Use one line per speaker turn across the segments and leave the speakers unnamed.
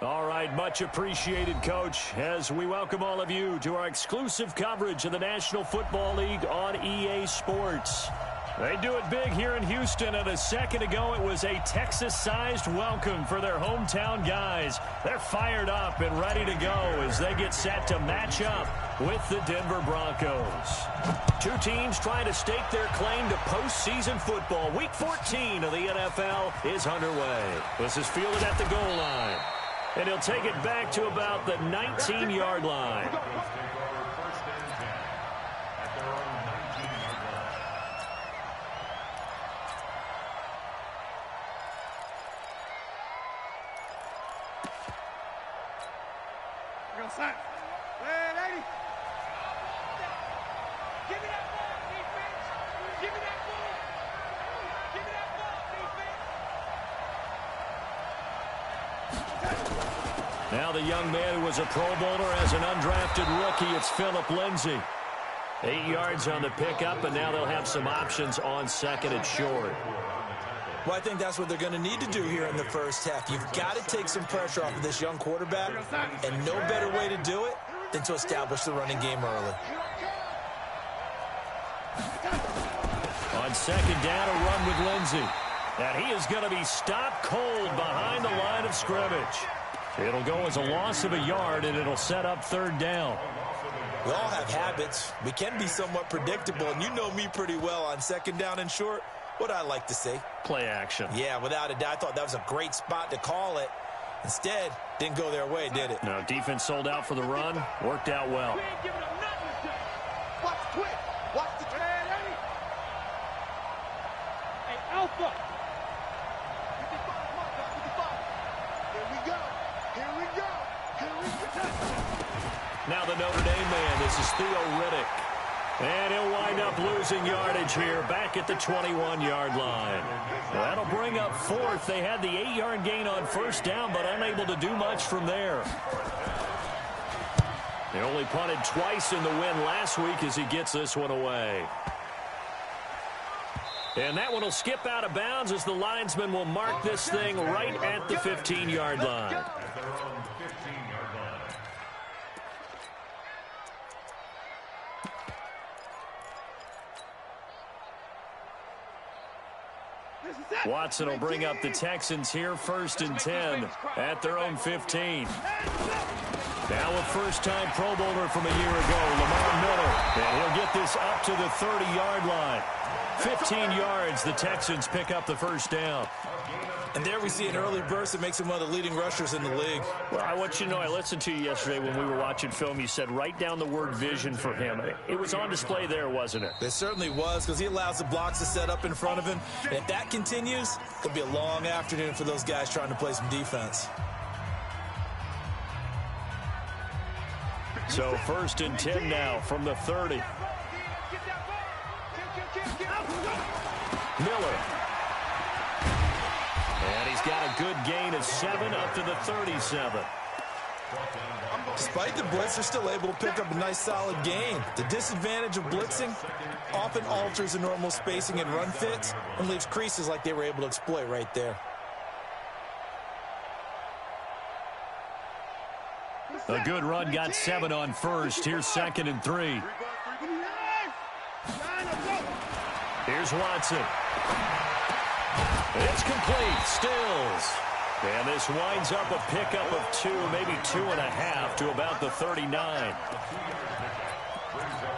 All right, much appreciated, Coach, as we welcome all of you to our exclusive coverage of the National Football League on EA Sports. They do it big here in Houston, and a second ago it was a Texas-sized welcome for their hometown guys. They're fired up and ready to go as they get set to match up with the Denver Broncos. Two teams trying to stake their claim to postseason football. Week 14 of the NFL is underway. This is fielded at the goal line. And he'll take it back to about the 19-yard line. Now the young man who was a Pro Bowler as an undrafted rookie, it's Phillip Lindsay. 8 yards on the pickup, and now they'll have some options on second and short.
Well, I think that's what they're going to need to do here in the first half. You've got to take some pressure off of this young quarterback, and no better way to do it than to establish the running game early.
On second down, a run with Lindsay. And he is going to be stopped cold behind the line of scrimmage. It'll go as a loss of a yard, and it'll set up third down.
We all have habits. We can be somewhat predictable, and you know me pretty well on second down and short. What I like to say?
Play action.
Yeah, without a doubt. I thought that was a great spot to call it. Instead, didn't go their way, did it?
No, defense sold out for the run. Worked out well.
Watch the twitch. Watch the twitch. Hey, Alpha.
Now the Notre Dame man, this is Theo Riddick. And he'll wind up losing yardage here back at the 21-yard line. That'll bring up fourth. They had the 8-yard gain on first down, but unable to do much from there. They only punted twice in the win last week as he gets this one away. And that one will skip out of bounds as the linesman will mark this thing right at the 15-yard line. Watson will bring up the Texans here, 1st and 10 at their own 15. Now a first-time Pro Bowler from a year ago, Lamar Miller. And he'll get this up to the 30-yard line. 15 yards, the Texans pick up the first down.
And there we see an early burst that makes him one of the leading rushers in the league.
Well, I want you to know, I listened to you yesterday when we were watching film. You said write down the word vision for him. It was on display there, wasn't it?
It certainly was, because he allows the blocks to set up in front of him. And if that continues, it'll be a long afternoon for those guys trying to play some defense.
So 1st and 10 now from the 30. Miller. And he's got a good gain of 7 up to the 37.
Despite the blitz, they're still able to pick up a nice solid gain. The disadvantage of blitzing often alters the normal spacing and run fits and leaves creases like they were able to exploit right there.
A good run, got 7 on first. Here's 2nd and 3. Here's Watson. It's complete. Stills. And this winds up a pickup of 2, maybe 2.5 to about the 39.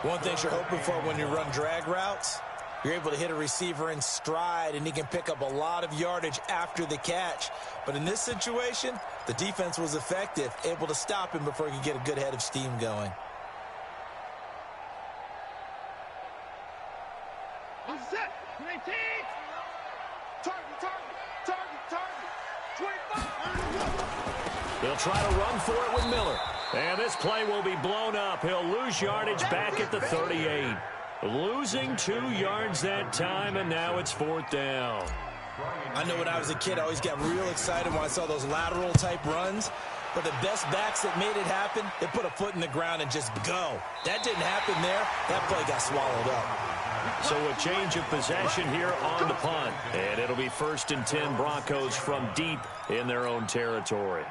One thing you're hoping for when you run drag routes, you're able to hit a receiver in stride, and he can pick up a lot of yardage after the catch. But in this situation, the defense was effective, able to stop him before he could get a good head of steam going.
Set. 19. Target. 25.
They'll try to run for it with Miller. And this play will be blown up. He'll lose yardage back at the 38. Losing 2 yards that time, and now it's 4th down.
I know when I was a kid, I always got real excited when I saw those lateral-type runs. But the best backs that made it happen, they put a foot in the ground and just go. That didn't happen there. That play got swallowed up.
So a change of possession here on the punt. And it'll be 1st and 10 Broncos from deep in their own territory.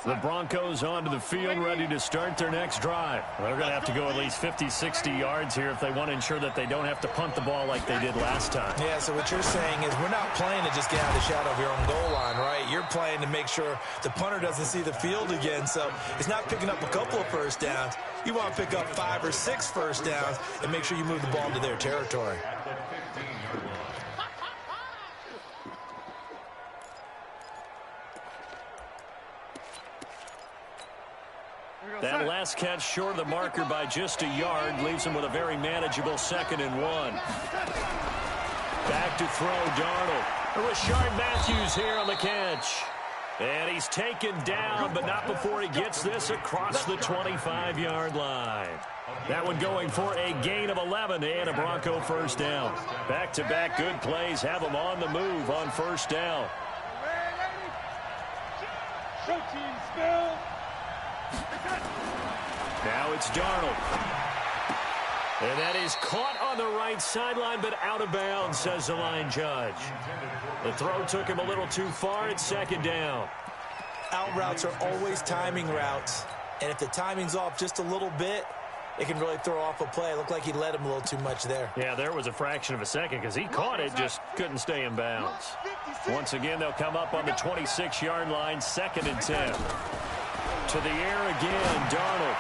The Broncos onto the field, ready to start their next drive. They're going to have to go at least 50, 60 yards here if they want to ensure that they don't have to punt the ball like they did last time.
Yeah, so what you're saying is we're not playing to just get out of the shadow of your own goal line, right? You're playing to make sure the punter doesn't see the field again, so it's not picking up a couple of first downs. You want to pick up 5 or 6 first downs and make sure you move the ball into their territory.
That last catch short of the marker by just a yard leaves him with a very manageable 2nd and 1. Back to throw, Darnold. Rashard Matthews here on the catch. And he's taken down, but not before he gets this across the 25-yard line. That one going for a gain of 11 and a Bronco first down. Back-to-back good plays have him on the move on first down.
Show team spill.
Now it's Darnold. And that is caught on the right sideline, but out of bounds, says the line judge. The throw took him a little too far. It's 2nd down.
Out routes are always timing routes. And if the timing's off just a little bit, it can really throw off a play. It looked like he led him a little too much there.
Yeah, there was a fraction of a second because he caught it, just couldn't stay in bounds. Once again, they'll come up on the 26-yard line, 2nd and 10. To the air again, Darnold.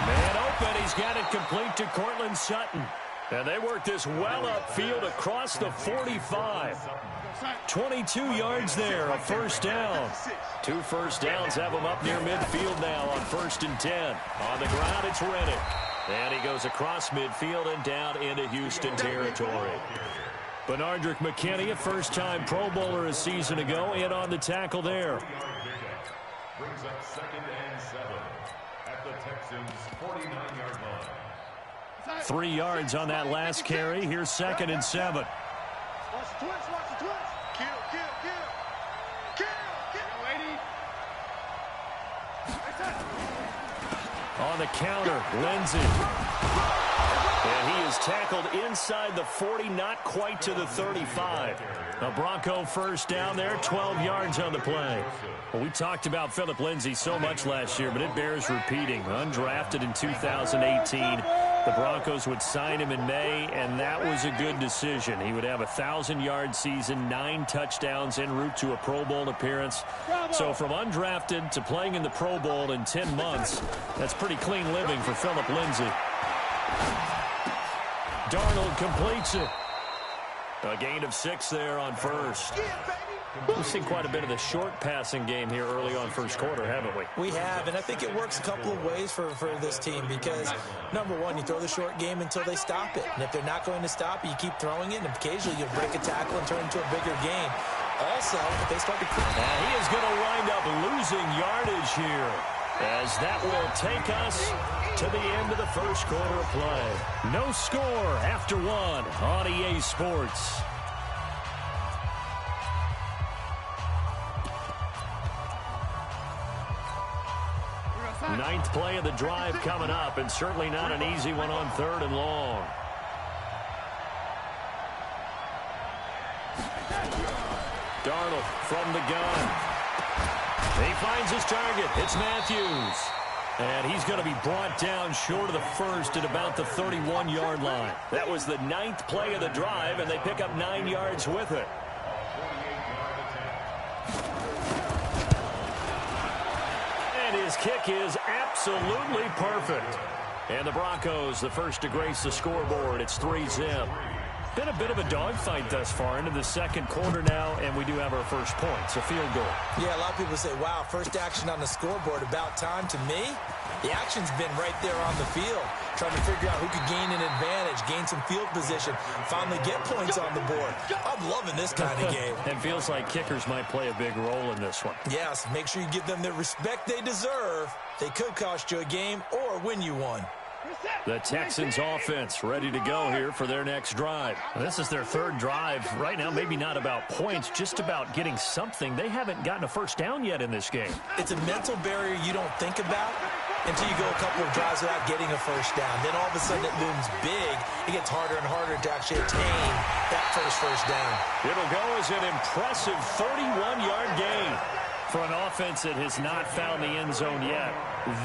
Man open, he's got it complete to Cortland Sutton. And they work this well upfield across the 45. 22 yards there, a first down. 2 first downs have him up near midfield now on 1st and 10. On the ground, it's Reddick. And he goes across midfield and down into Houston territory. Benardrick McKinney, a first-time Pro Bowler a season ago, in on the tackle there.
Brings up 2nd and 7 at the Texans' 49-yard line.
3 yards on that last carry. Here's 2nd and 7.
Watch the twist, watch the twist. Kill, kill, kill. Kill, kill.
On the counter, Lindsey. And he is tackled inside the 40, not quite to the 35. A Bronco first down there, 12 yards on the play. Well, we talked about Phillip Lindsay so much last year, but it bears repeating. Undrafted in 2018. The Broncos would sign him in May, and that was a good decision. He would have a 1,000-yard season, 9 touchdowns en route to a Pro Bowl appearance. So from undrafted to playing in the Pro Bowl in 10 months, that's pretty clean living for Phillip Lindsay. Darnold completes it. A gain of 6 there on first. We've seen quite a bit of the short passing game here early on first quarter, haven't we?
We have, and I think it works a couple of ways for this team because, number one, you throw the short game until they stop it. And if they're not going to stop it, you keep throwing it, and occasionally you'll break a tackle and turn it into a bigger game. Also, if they start to...
And he is going to wind up losing yardage here, as that will take us to the end of the first quarter of play. No score after 1 on EA Sports. Ninth play of the drive coming up, and certainly not an easy one on 3rd and long. Darnold from the gun. He finds his target. It's Matthews. And he's going to be brought down short of the first at about the 31-yard line. That was the 9th play of the drive, and they pick up 9 yards with it. And his kick is absolutely perfect. And the Broncos, the first to grace the scoreboard. It's 3-zip. Been a bit of a dogfight thus far into the second quarter now, and we do have our first points, a field goal.
Yeah, a lot of people say, wow, first action on the scoreboard, about time. To me, the action's been right there on the field, trying to figure out who could gain an advantage, gain some field position, finally get points on the board. I'm loving this kind of game.
It feels like kickers might play a big role in this one.
Yes, make sure you give them the respect they deserve. They could cost you a game or win you one.
The Texans offense ready to go here for their next drive. This is their 3rd drive. Right now, maybe not about points, just about getting something. They haven't gotten a first down yet in this game.
It's a mental barrier you don't think about until you go a couple of drives without getting a first down. Then all of a sudden it looms big. It gets harder and harder to actually attain that first down.
It'll go as an impressive 31-yard gain. For an offense that has not found the end zone yet,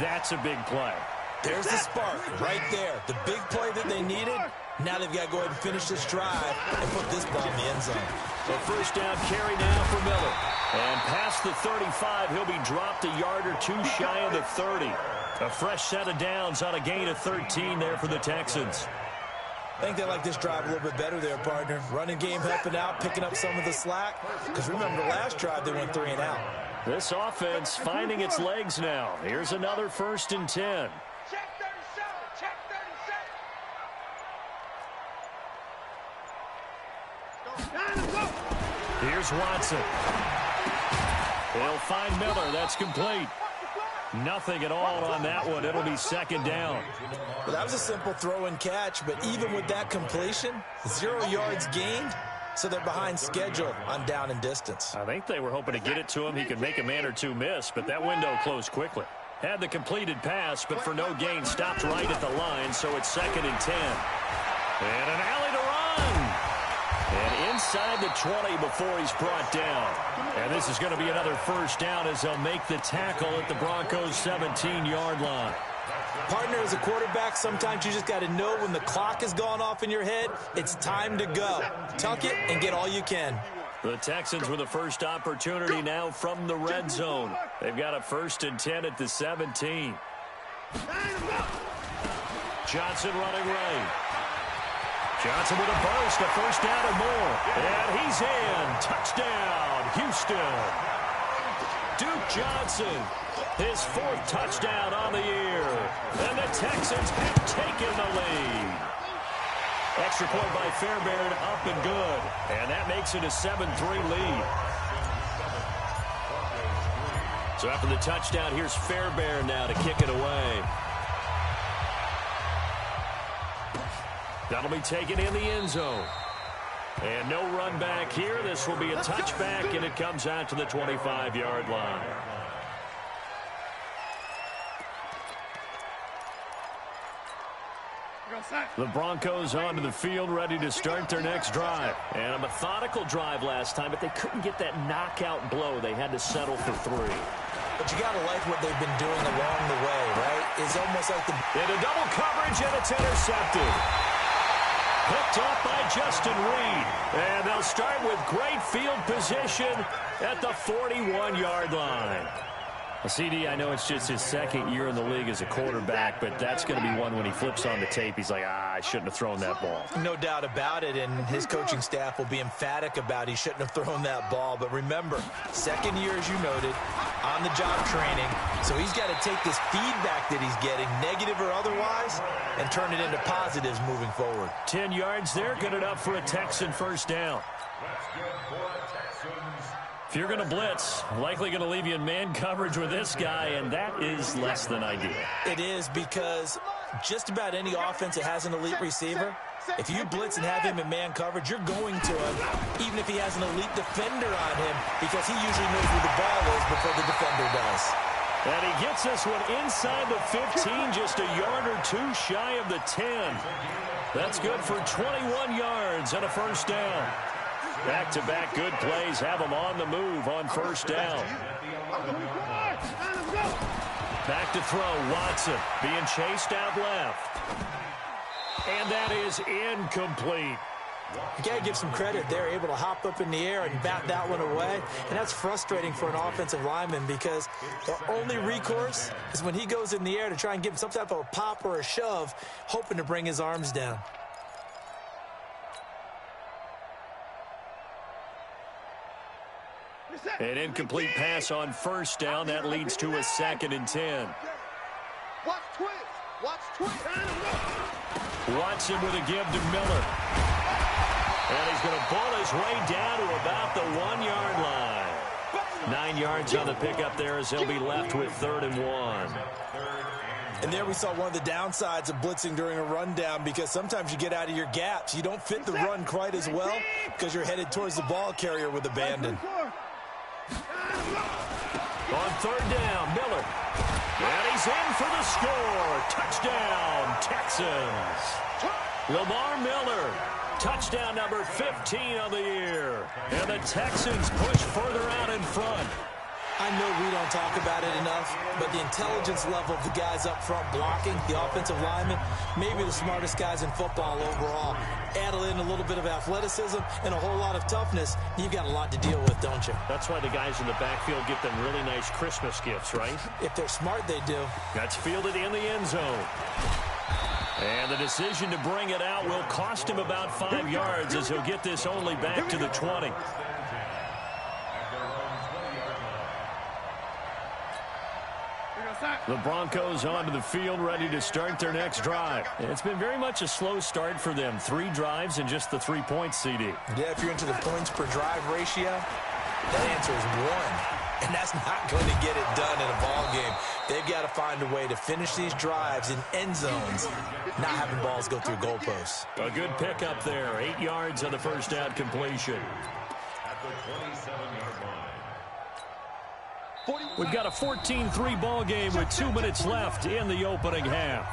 that's a big play.
There's the spark right there. The big play that they needed. Now they've got to go ahead and finish this drive and put this ball in the end zone.
So first down carry now for Miller. And past the 35, he'll be dropped a yard or two shy of the 30. A fresh set of downs on a gain of 13 there for the Texans.
I think they like this drive a little bit better there, partner. Running game helping out, picking up some of the slack. Because remember, the last drive they went 3 and out.
This offense finding its legs now. Here's another 1st and 10.
Check 37. Check 37.
Here's Watson. They'll find Miller. That's complete. Nothing at all on that one. It'll be 2nd down.
Well, that was a simple throw and catch, but even with that completion, 0 yards gained, so they're behind schedule on down and distance.
I think they were hoping to get it to him. He could make a man or two miss, but that window closed quickly. Had the completed pass, but for no gain, stopped right at the line, so it's 2nd and 10. And an alley to run. And inside the 20 before he's brought down. And this is going to be another 1st down as they'll make the tackle at the Broncos' 17-yard line.
Partner, as a quarterback, sometimes you just got to know when the clock has gone off in your head, it's time to go. Tuck it and get all you can.
The Texans with the first opportunity now from the red zone. They've got a 1st and 10 at the 17. Johnson running right. Johnson with a burst, a 1st down or more. And he's in. Touchdown, Houston. Duke Johnson, his 4th touchdown on the year. And the Texans have taken the lead. Extra point by Fairbairn, up and good. And that makes it a 7-3 lead. So after the touchdown, here's Fairbairn now to kick it away. That'll be taken in the end zone. And no run back here. This will be a touchback, and it comes out to the 25-yard line. The Broncos onto the field, ready to start their next drive. And a methodical drive last time, but they couldn't get that knockout blow. They had to settle for 3.
But you got to like what they've been doing along the way, right? It's almost like the...
Into double coverage, and it's intercepted. Picked up by Justin Reed. And they'll start with great field position at the 41-yard line. Well, CD, I know it's just his 2nd year in the league as a quarterback, but that's going to be one when he flips on the tape. He's like, I shouldn't have thrown that ball.
No doubt about it, and his coaching staff will be emphatic about he shouldn't have thrown that ball. But remember, 2nd year, as you noted, on-the-job training. So he's got to take this feedback that he's getting, negative or otherwise, and turn it into positives moving forward.
10 yards there, good enough for a Texan 1st down.
That's good for a Texans.
If you're going to blitz, likely going to leave you in man coverage with this guy, and that is less than ideal.
It is, because just about any offense that has an elite receiver, if you blitz and have him in man coverage, you're going to him, even if he has an elite defender on him, because he usually knows where the ball is before the defender does.
And he gets this one inside the 15, just a yard or two shy of the 10. That's good for 21 yards and a 1st down. Back-to-back good plays have them on the move on 1st down. Back to throw, Watson being chased out left. And that is incomplete.
You got to give some credit. They're able to hop up in the air and bat that one away. And that's frustrating for an offensive lineman, because their only recourse is when he goes in the air to try and give him some type of a pop or a shove, hoping to bring his arms down.
An incomplete pass on 1st down. That leads to a 2nd and 10.
Watch twist. Watch twist.
Watson with a give to Miller. And he's going to pull his way down to about the 1-yard line. 9 yards on the pickup there as he'll be left with 3rd and 1.
And there we saw one of the downsides of blitzing during a rundown, because sometimes you get out of your gaps. You don't fit the run quite as well because you're headed towards the ball carrier with abandon.
On 3rd down, Miller. And he's in for the score. Touchdown, Texans. Lamar Miller, touchdown number 15 of the year. And the Texans push further out in front.
I know we don't talk about it enough, but the intelligence level of the guys up front blocking, the offensive linemen, maybe the smartest guys in football overall. Add in a little bit of athleticism and a whole lot of toughness, you've got a lot to deal with, don't you?
That's why the guys in the backfield get them really nice Christmas gifts, right?
If they're smart, they do.
That's fielded in the end zone. And the decision to bring it out will cost him about 5 yards as he'll get this only back to the 20. The Broncos onto the field, ready to start their next drive. It's been very much a slow start for them. 3 drives and just the 3 points, CD.
Yeah, if you're into the points per drive ratio, that answer is 1. And that's not going to get it done in a ball game. They've got to find a way to finish these drives in end zones, not having balls go through goalposts.
A good pickup there. 8 yards on the first down completion.
At the 27-yard line.
We've got a 14-3 ball game with 2 minutes left in the opening half.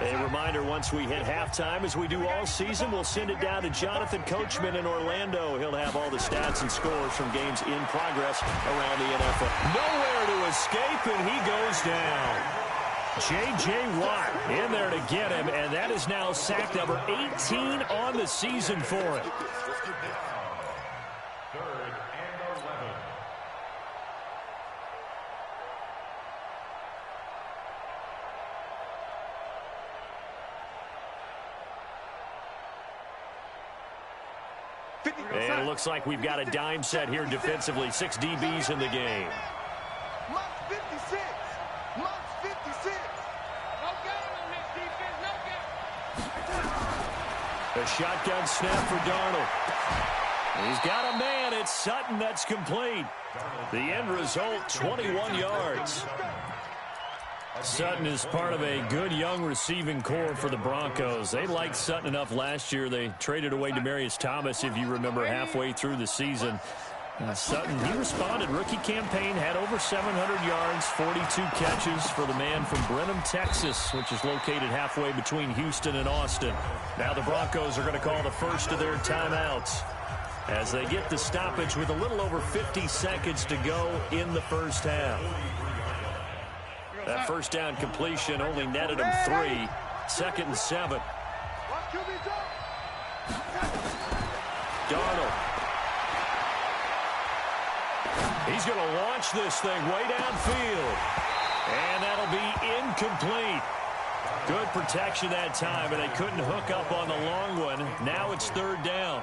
A reminder, once we hit halftime, as we do all season, we'll send it down to Jonathan Coachman in Orlando. He'll have all the stats and scores from games in progress around the NFL. Nowhere to escape, and he goes down. J.J. Watt in there to get him, and that is now sack number 18 on the season for him.
3rd and 11.
And it looks like we've got a dime set here defensively. 6 DBs in the game.
Month 56. Month 56.
No game on this defense. No game.
A shotgun snap for Darnold. He's got a man. It's Sutton. That's complete. The end result, 21 yards. Sutton is part of a good young receiving core for the Broncos. They liked Sutton enough last year. They traded away Demaryius Thomas, if you remember, halfway through the season. Sutton, he responded. Rookie campaign, had over 700 yards, 42 catches for the man from Brenham, Texas, which is located halfway between Houston and Austin. Now the Broncos are going to call the first of their timeouts as they get the stoppage with a little over 50 seconds to go in the first half. That first down completion only netted him 3. 2nd and 7. Darnold. He's going to launch this thing way downfield. And that'll be incomplete. Good protection that time, and they couldn't hook up on the long one. Now it's 3rd down.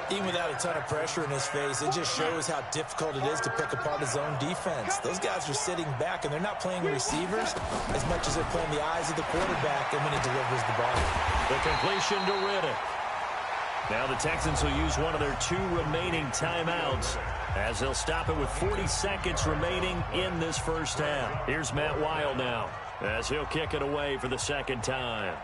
Even without a ton of pressure in his face, it just shows how difficult it is to pick apart his own defense. Those guys are sitting back, and they're not playing receivers as much as they're playing the eyes of the quarterback and when he delivers the ball.
The completion to Riddick. Now the Texans will use one of their 2 remaining timeouts as they'll stop it with 40 seconds remaining in this first half. Here's Matt Weil now as he'll kick it away for the 2nd time.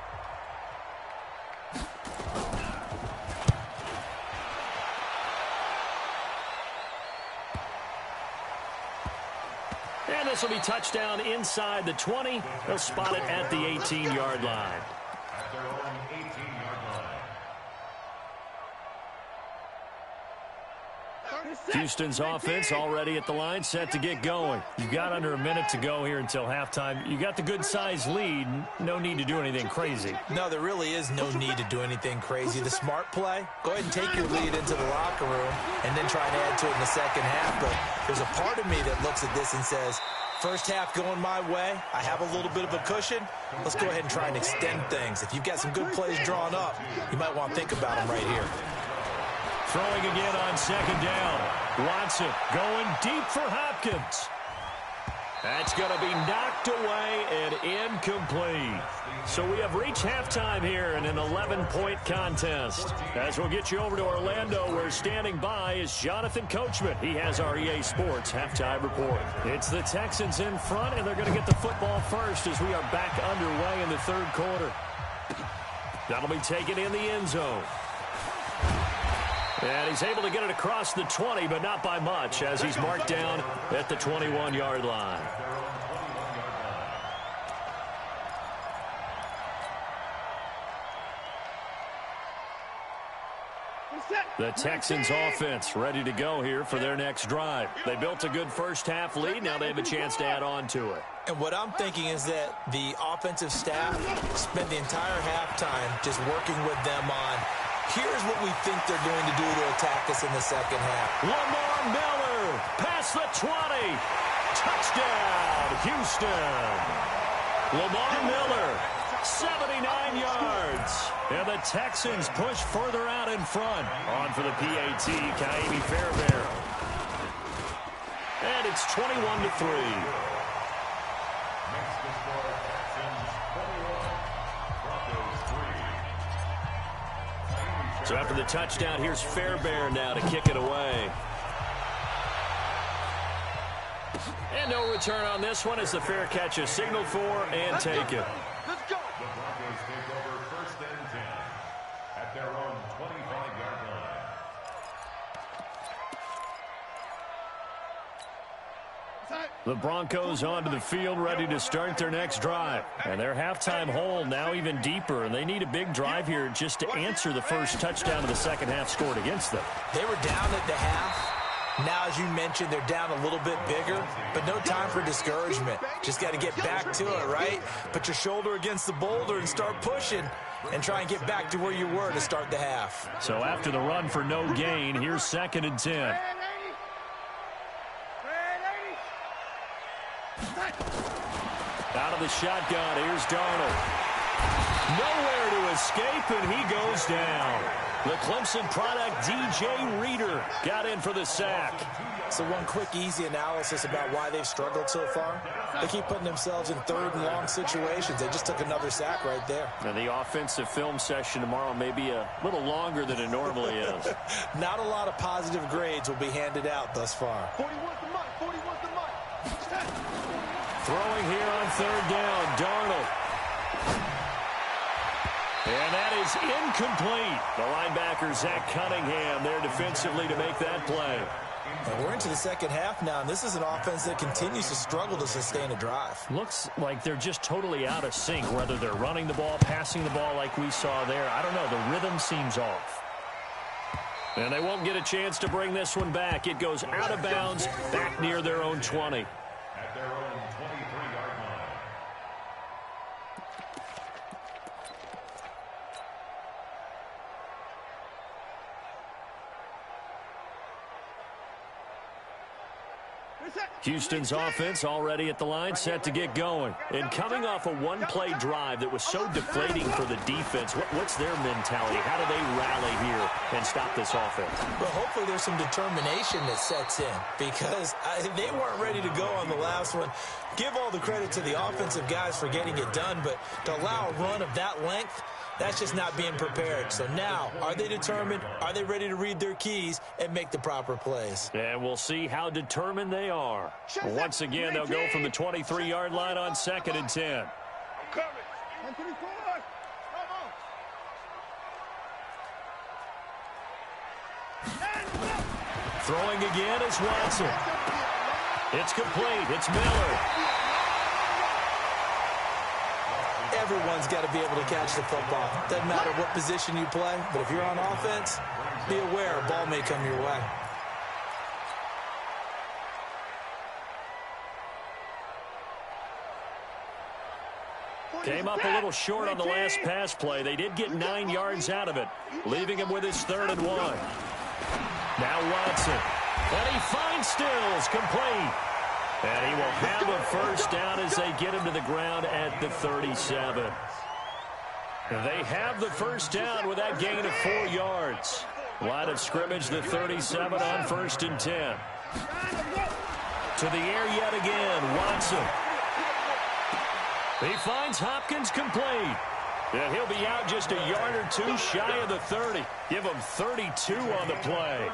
And this will be touchdown inside the 20. They'll spot it at the 18-yard line.
At their own 18-yard line.
Houston's offense already at the line, set to get going. You've got under a minute to go here until halftime. You got the good-sized lead. No need to do anything crazy.
No, there really is no need to do anything crazy. The smart play, go ahead and take your lead into the locker room and then try and add to it in the second half. But there's a part of me that looks at this and says, first half going my way, I have a little bit of a cushion. Let's go ahead and try and extend things. If you've got some good plays drawn up, you might want to think about them right here.
Throwing again on 2nd down. Watson going deep for Hopkins. That's going to be knocked away and incomplete. So we have reached halftime here in an 11-point contest. As we'll get you over to Orlando, where standing by is Jonathan Coachman. He has our EA Sports halftime report. It's the Texans in front, and they're going to get the football first as we are back underway in the 3rd quarter. That'll be taken in the end zone. And he's able to get it across the 20, but not by much, as he's marked down at the 21-yard line. The Texans offense ready to go here for their next drive. They built a good first-half lead. Now they have a chance to add on to it.
And what I'm thinking is that the offensive staff spent the entire halftime just working with them on, here's what we think they're going to do to attack us in the second half.
Lamar Miller, past the 20. Touchdown, Houston. Lamar Miller, 79 yards. And the Texans push further out in front. On for the PAT, Kaimi Fairbairn. And it's 21-3. So after the touchdown, here's Fairbairn now to kick it away. And no return on this one as the fair catch is signaled for and taken.
Let's go.
The Broncos take over 1st and 10 at their own 25-yard line.
The Broncos onto the field ready to start their next drive. And their halftime hole now even deeper. And they need a big drive here just to answer the first touchdown of the second half scored against them.
They were down at the half. Now, as you mentioned, they're down a little bit bigger, but no time for discouragement. Just got to get back to it, right? Put your shoulder against the boulder and start pushing and try and get back to where you were to start the half.
So after the run for no gain, here's 2nd and 10. Out of the shotgun, here's Darnold. Nowhere to escape, and he goes down. The Clemson product, DJ Reader, got in for the sack.
So one quick, easy analysis about why they've struggled so far. They keep putting themselves in 3rd and long situations. They just took another sack right there.
And the offensive film session tomorrow may be a little longer than it normally is.
Not a lot of positive grades will be handed out thus far.
41's the mic. 41's the mic.
Throwing here on 3rd down, Darnold. And that is incomplete. The linebacker, Zach Cunningham, there defensively to make that play.
And we're into the second half now, and this is an offense that continues to struggle to sustain a drive.
Looks like they're just totally out of sync, whether they're running the ball, passing the ball like we saw there. I don't know. The rhythm seems off. And they won't get a chance to bring this one back. It goes out of bounds, back near their own 20.
At their own 23-yard line.
Houston's offense already at the line, set to get going. And coming off a one-play drive that was so deflating for the defense, what's their mentality? How do they rally here and stop this offense?
Well, hopefully there's some determination that sets in because they weren't ready to go on the last one. Give all the credit to the offensive guys for getting it done, but to allow a run of that length, that's just not being prepared. So now, are they determined? Are they ready to read their keys and make the proper plays?
And we'll see how determined they are. Once again, they'll go from the 23-yard line on 2nd and 10. Throwing again is Watson. It's complete. It's Miller.
Everyone's got to be able to catch the football. Doesn't matter what position you play, but if you're on offense, be aware a ball may come your way.
Came up a little short on the last pass play. They did get 9 yards out of it, leaving him with his 3rd and 1. Now Watson. And he finds Stills, complete. And he will have a first down as they get him to the ground at the 37. They have the first down with that gain of 4 yards. Line of scrimmage, the 37 on 1st and 10. To the air yet again, Watson. He finds Hopkins complete. And he'll be out just a yard or two shy of the 30. Give him 32 on the play.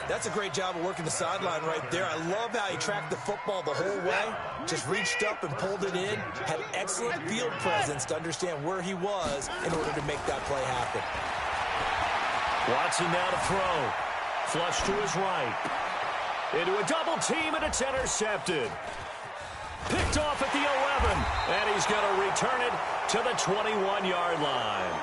That's a great job of working the sideline right there. I love how he tracked the football the whole way. Just reached up and pulled it in. Had excellent field presence to understand where he was in order to make that play happen.
Watson now to throw. Flush to his right. Into a double team, and it's intercepted. Picked off at the 11, and he's going to return it to the 21-yard line.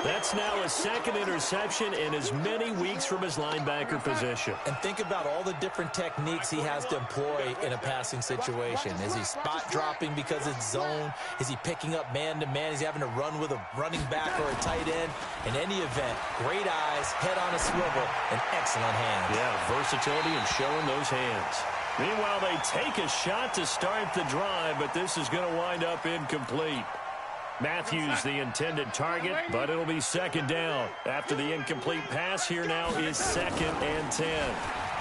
That's now a second interception in as many weeks from his linebacker position.
And think about all the different techniques he has to employ in a passing situation. Is he spot dropping because it's zone? Is he picking up man-to-man? Is he having to run with a running back or a tight end? In any event, great eyes, head on a swivel, and excellent hands.
Yeah, versatility and showing those hands. Meanwhile, they take a shot to start the drive, but this is going to wind up incomplete. Matthews the intended target, but it'll be second down. After the incomplete pass, here now is 2nd and 10.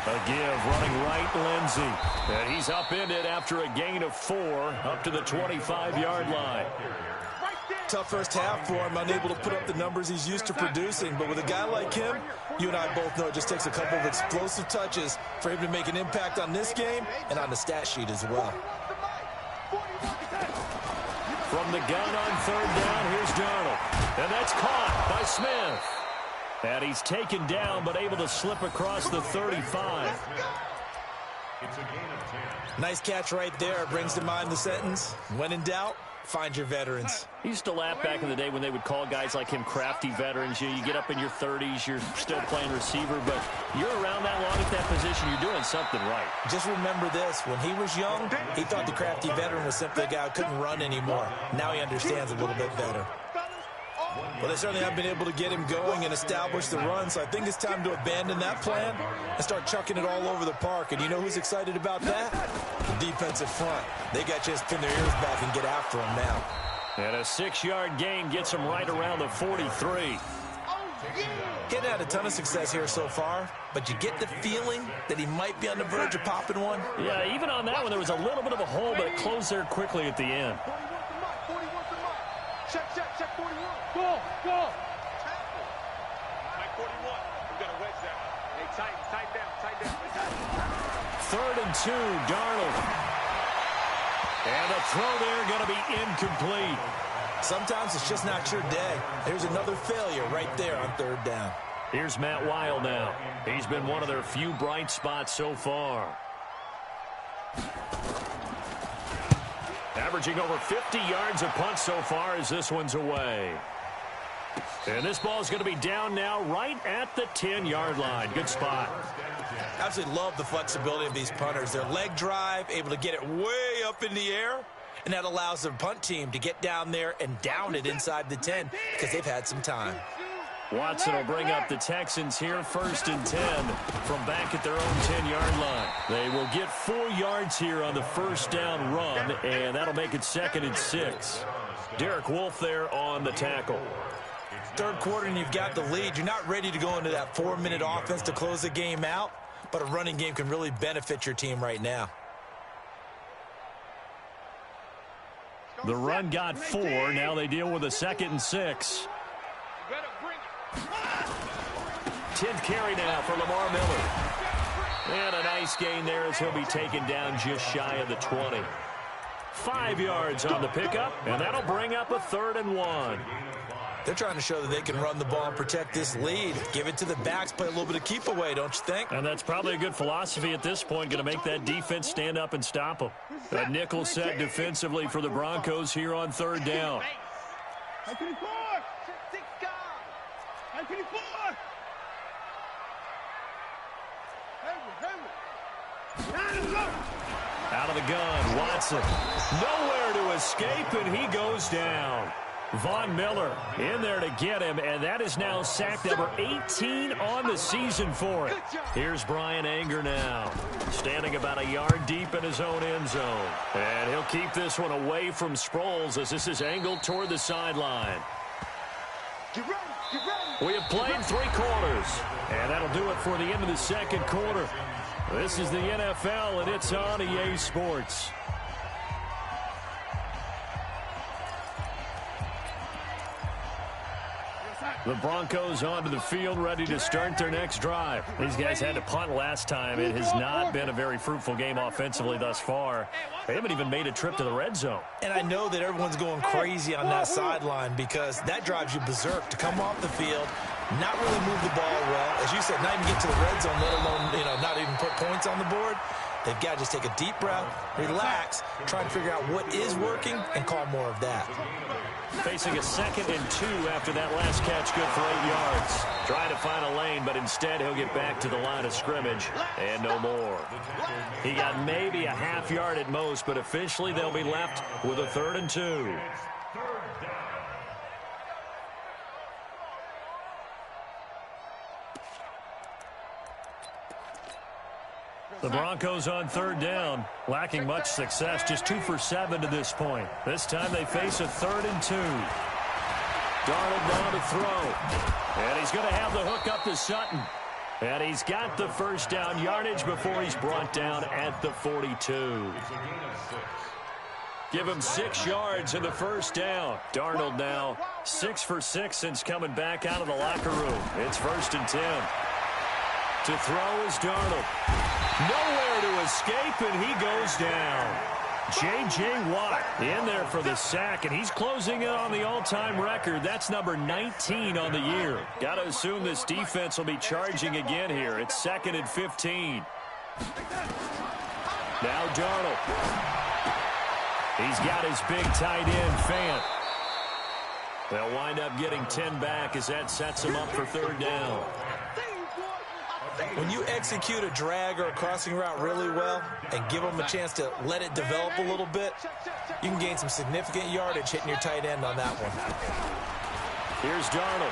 A give running right, Lindsey. And he's upended after a gain of 4 up to the 25-yard line.
Tough first half for him, unable to put up the numbers he's used to producing. But with a guy like him, you and I both know it just takes a couple of explosive touches for him to make an impact on this game and on the stat sheet as well.
From the gun on 3rd down, here's Darnold. And that's caught by Smith. And he's taken down, but able to slip across the 35.
It's a gain of 10.
Nice catch right there. Brings to mind the sentence, when in doubt, find your veterans.
He used to laugh back in the day when they would call guys like him crafty veterans. You get up in your 30s, you're still playing receiver, but you're around that long at that position, you're doing something right.
Just remember this, when he was young, he thought the crafty veteran was simply a guy who couldn't run anymore. Now he understands a little bit better. Well, they certainly have been able to get him going and establish the run, so I think it's time to abandon that plan and start chucking it all over the park. And you know who's excited about that? The defensive front. They got to just pin their ears back and get after him now.
And a 6-yard gain gets him right around the 43.
Hadn't had a ton of success here so far, but you get the feeling that he might be on the verge of popping one.
Yeah, even on that one, there was a little bit of a hole, but it closed there quickly at the end.
Check 41. Go. Mike 41. We got to wedge that. Hey, tight down.
3rd and 2, Darnold. And the throw there going to be incomplete.
Sometimes it's just not your day. There's another failure right there on 3rd down.
Here's Matt Weil now. He's been one of their few bright spots so far. Averaging over 50 yards a punt so far as this one's away. And this ball is going to be down now right at the 10-yard line. Good spot.
Absolutely love the flexibility of these punters. Their leg drive, able to get it way up in the air, and that allows the punt team to get down there and down it inside the 10 because they've had some time.
Watson will bring up the Texans here, 1st and 10 from back at their own 10-yard line. They will get 4 yards here on the 1st down run, and that'll make it 2nd and 6. Derek Wolfe there on the tackle.
3rd quarter and you've got the lead. You're not ready to go into that 4-minute offense to close the game out, but a running game can really benefit your team right now.
The run got 4. Now they deal with a 2nd and 6. 10th carry now for Lamar Miller. And a nice gain there as he'll be taken down just shy of the 20. 5 yards on the pickup, and that'll bring up a 3rd and 1.
They're trying to show that they can run the ball and protect this lead. Give it to the backs, play a little bit of keep away, don't you think?
And that's probably a good philosophy at this point, going to make that defense stand up and stop them. A nickel set defensively for the Broncos here on 3rd down. Out of the gun, Watson. Nowhere to escape, and he goes down. Von Miller in there to get him, and that is now sack number 18 on the season for him. Here's Brian Anger now, standing about a yard deep in his own end zone. And he'll keep this one away from Sproles as this is angled toward the sideline. We have played 3 quarters, and that'll do it for the end of the 2nd quarter. This is the NFL, and it's on EA Sports. The Broncos onto the field, ready to start their next drive. These guys had to punt last time. It has not been a very fruitful game offensively thus far. They haven't even made a trip to the red zone.
And I know that everyone's going crazy on that sideline because that drives you berserk to come off the field, not really move the ball well. As you said, not even get to the red zone, let alone, not even put points on the board. They've got to just take a deep breath, relax, try and figure out what is working, and call more of that.
Facing a 2nd and 2 after that last catch, good for 8 yards. Trying to find a lane, but instead he'll get back to the line of scrimmage and no more. He got maybe a half yard at most, but officially they'll be left with a 3rd and 2. The Broncos on 3rd down, lacking much success, just 2 for 7 to this point. This time they face a 3rd and 2. Darnold now to throw. And he's going to have the hook up to Sutton. And he's got the first down yardage before he's brought down at the 42. Give him 6 yards in the first down. Darnold now 6 for 6 since coming back out of the locker room. It's 1st and 10. To throw is Darnold. Nowhere to escape, and he goes down. J.J. Watt in there for the sack, and he's closing in on the all-time record. That's number 19 on the year. Got to assume this defense will be charging again here. It's 2nd and 15. Now Darnold. He's got his big tight end, Fant. They'll wind up getting 10 back as that sets him up for 3rd down.
When you execute a drag or a crossing route really well and give them a chance to let it develop a little bit, you can gain some significant yardage hitting your tight end on that one.
Here's Darnold.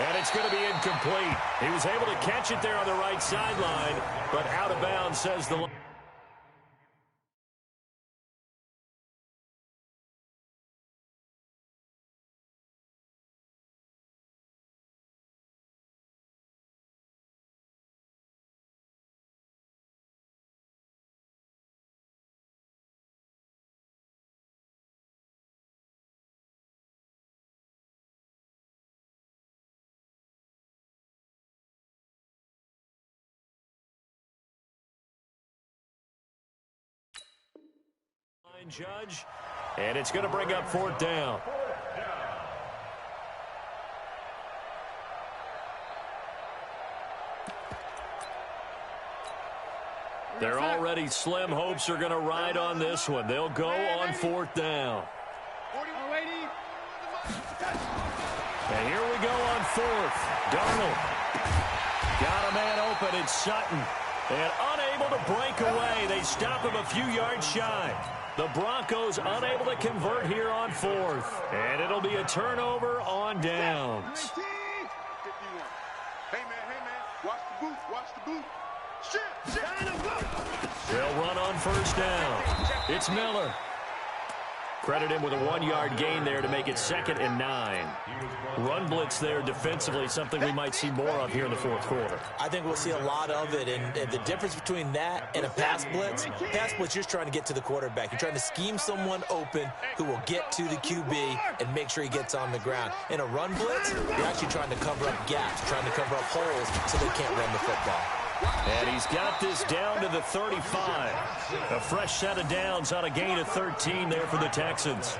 And it's going to be incomplete. He was able to catch it there on the right sideline, but out of bounds, says the line. Judge, and it's going to bring up 4th down. Their already slim hopes are going to ride on this one. They'll go on 4th down. And here we go on 4th. Darnold got a man open. It's Sutton. And unable to break away. They stop him a few yards shy. The Broncos unable to convert here on 4th. And it'll be a turnover on downs.
Hey, man, watch the boot, watch the boot. Shit.
They'll run on 1st down. It's Miller. Credit him with a 1-yard gain there to make it 2nd and 9. Run blitz there defensively, something we might see more of here in the 4th quarter.
I think we'll see a lot of it, and the difference between that and a pass blitz, you're just trying to get to the quarterback. You're trying to scheme someone open who will get to the QB and make sure he gets on the ground. In a run blitz, you're actually trying to cover up gaps, trying to cover up holes so they can't run the football.
And he's got this down to the 35. A fresh set of downs on a gain of 13 there for the Texans.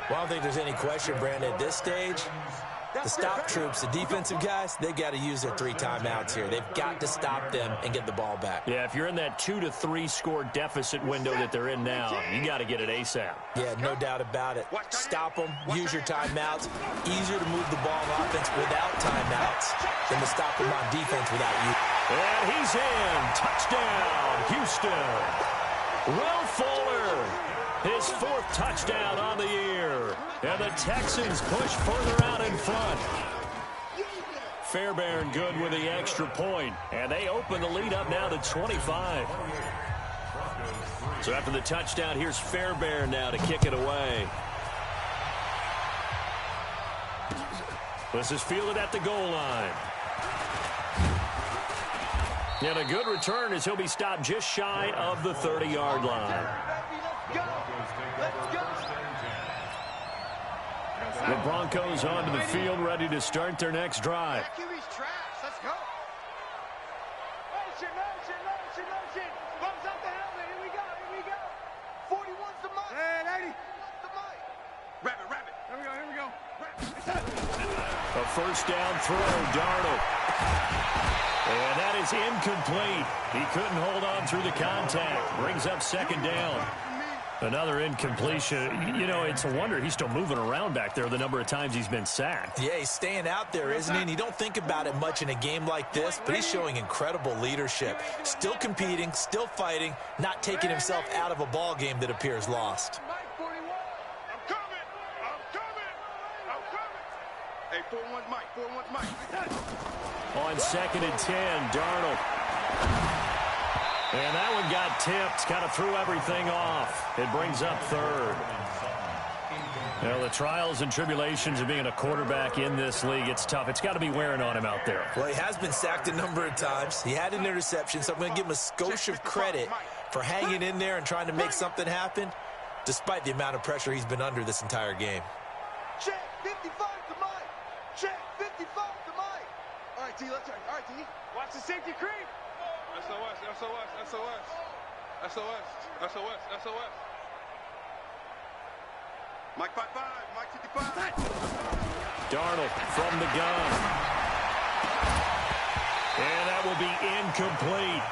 Well, I don't think there's any question, Brandon, at this stage. The stop troops, the defensive guys, they've got to use their 3 timeouts here. They've got to stop them and get the ball back.
Yeah, if you're in that 2 to 3 score deficit window that they're in now, you got to get it ASAP.
Yeah, no doubt about it. Stop them, use your timeouts. Easier to move the ball on offense without timeouts than to stop them on defense without you.
And he's in. Touchdown, Houston. Will Fuller, his 4th touchdown on the year. And the Texans push further out in front. Fairbairn good with the extra point. And they open the lead up now to 25. So after the touchdown, here's Fairbairn now to kick it away. This is fielded at the goal line. And a good return as he'll be stopped just shy of the 30-yard line. The Broncos onto the field, ready to start their next drive.
Let's go. Motion. Bumps out the helmet. Here we go. 41's the mic. Hey, 80. The mic. Rabbit. Here we go.
A 1st down throw, Darnold. And that is incomplete. He couldn't hold on through the contact. Brings up 2nd down. Another incompletion. You know, it's a wonder he's still moving around back there the number of times he's been sacked.
Yeah, he's staying out there, isn't he? And you don't think about it much in a game like this, but he's showing incredible leadership. Still competing, still fighting, not taking himself out of a ball game that appears lost.
Hey, 4-1's Mike. 4-1's Mike.
On 2nd and 10, Darnold. And that one got tipped, kind of threw everything off. It brings up 3rd. You know, the trials and tribulations of being a quarterback in this league, it's tough. It's got to be wearing on him out there.
Well, he has been sacked a number of times. He had an interception, so I'm going to give him a skosh of credit for hanging in there and trying to make something happen, despite the amount of pressure he's been under this entire game.
Check 55 to Mike. Check 55 to Mike. All right, T, let's turn. All right, T. Watch the safety creep.
SOS, SOS, SOS. SOS, SOS, SOS.
Mike 5-5, Mike 55.
Darnold from the gun. And that will be incomplete.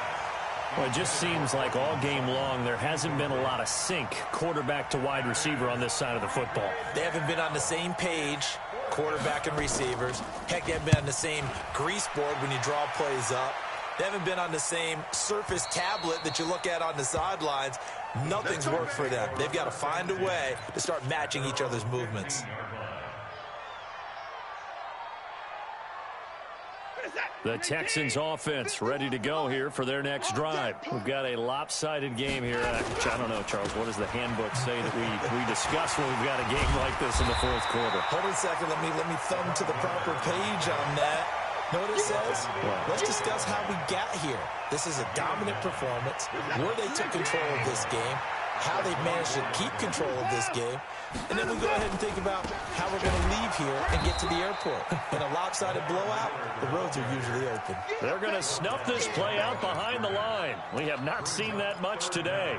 Well, it just seems like all game long there hasn't been a lot of sync quarterback to wide receiver on this side of the football.
They haven't been on the same page, quarterback and receivers. Heck, they haven't been on the same grease board when you draw plays up. They haven't been on the same surface tablet that you look at on the sidelines. Nothing's worked for them. They've got to find a way to start matching each other's movements.
The Texans offense ready to go here for their next drive. We've got a lopsided game here. Which I don't know, Charles, what does the handbook say that we discuss when we've got a game like this in the 4th quarter?
Hold on a second. Let me thumb to the proper page on that. Know what it says? Let's discuss how we got here. This is a dominant performance, where they took control of this game, how they've managed to keep control of this game, and then we go ahead and think about how we're going to leave here and get to the airport. In a lopsided blowout, the roads are usually open.
They're going to snuff this play out behind the line. We have not seen that much today.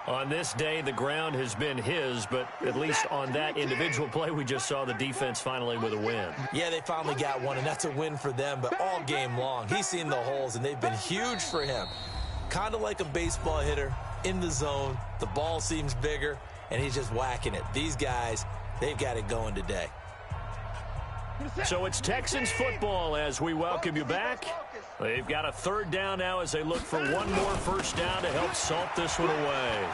On this day, the ground has been his, but at least on that individual play, we just saw the defense finally with a win.
Yeah, they finally got one, and that's a win for them, but all game long, he's seen the holes, and they've been huge for him. Kind of like a baseball hitter in the zone. The ball seems bigger, and he's just whacking it. These guys, they've got it going today.
So it's Texans football as we welcome you back. They've got a 3rd down now as they look for one more first down to help salt this one away.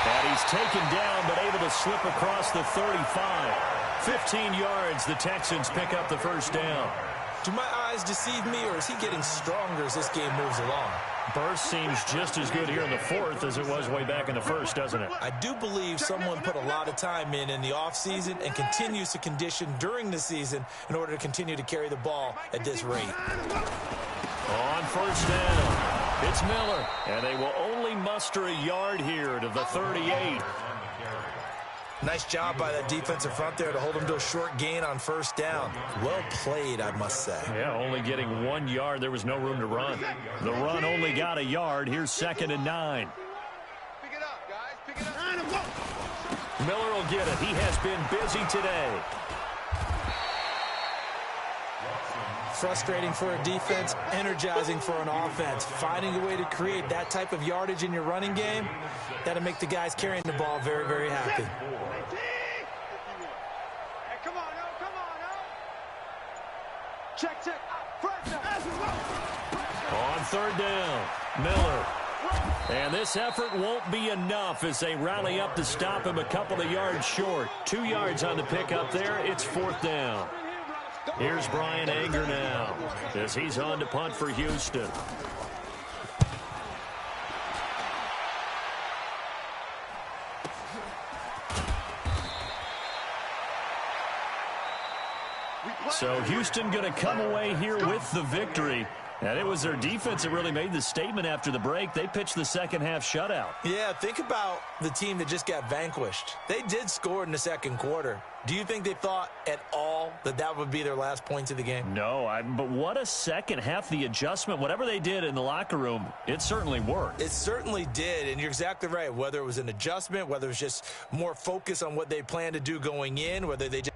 And he's taken down but able to slip across the 35. 15 yards, the Texans pick up the first down.
Do my eyes deceive me, or is he getting stronger as this game moves along?
Burst seems just as good here in the 4th as it was way back in the 1st, doesn't it?
I do believe someone put a lot of time in the offseason and continues to condition during the season in order to continue to carry the ball at this rate.
On first down, it's Miller, and they will only muster a yard here to the 38.
Nice job by that defensive front there to hold him to a short gain on first down. Well played, I must say.
Yeah, only getting 1 yard. There was no room to run. The run only got a yard. Here's 2nd and 9.
Pick it up, guys. Pick it up.
Miller will get it. He has been busy today.
Frustrating for a defense, energizing for an offense. Finding a way to create that type of yardage in your running game, that'll make the guys carrying the ball very, very happy.
Hey, come on, no, come on, no. Check.
On 3rd down, Miller. And this effort won't be enough as they rally up to stop him a couple of yards short. 2 yards on the pickup there. It's 4th down. Here's Brian Anger now as he's on to punt for Houston. So Houston going to come away here with the victory. And it was their defense that really made the statement after the break. They pitched the second half shutout.
Yeah, think about the team that just got vanquished. They did score in the 2nd quarter. Do you think they thought at all that that would be their last points of the game?
No, but what a second half. The adjustment, whatever they did in the locker room, it certainly worked.
It certainly did, and you're exactly right. Whether it was an adjustment, whether it was just more focus on what they planned to do going in, whether they just